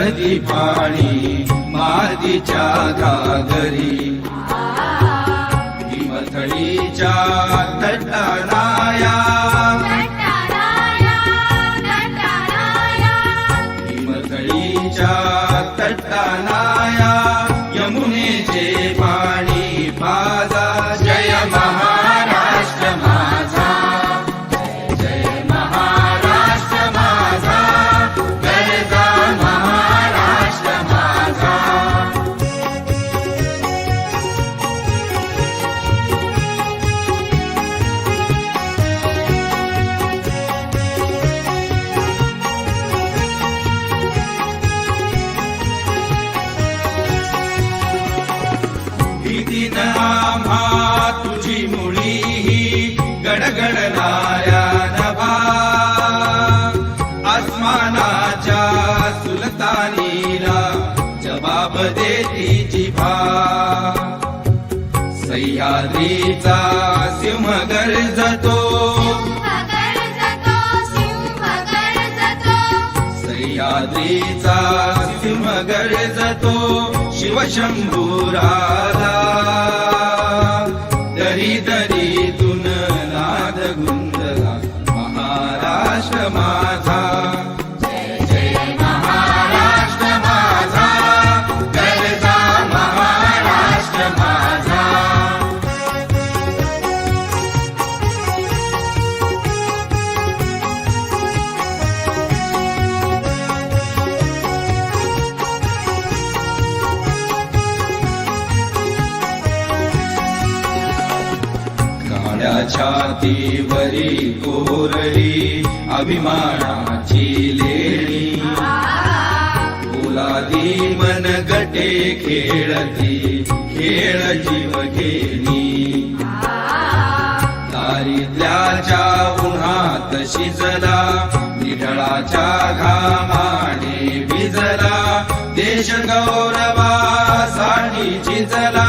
नदी पाणी मातीच्या घागरी हिमथडीच्या तटाराया हिमथडीच्या तटाराया यमुनेचे पाणी पाजा जय महाराष्ट्र माझा जय महाराष्ट्र माझा गरजा महाराष्ट्र माझा भीतीन आम्हा तुझी मुळी ही गडगडणाऱ्या नभा आसमानाच्या सुलतानीला जबाब देती जिभा सह्याद्रीचा सिंह गर्जतो सह्याद्रीचा सिंह गर्जतो शिवशंभुराला दरी दरीतून नाद गुंजला महाराष्ट्र माझा जय जय महाराष्ट्र माझा गरजा महाराष्ट्र माझा छातीवरी कोरली अभिमानाची लेणी फुलादी मनगटे खेळती खेळ जीव घेणी दारिद्र्याच्या उन्हात शिजला निढळाच्या घामाने भिजला देश गौरवासाठी झिजला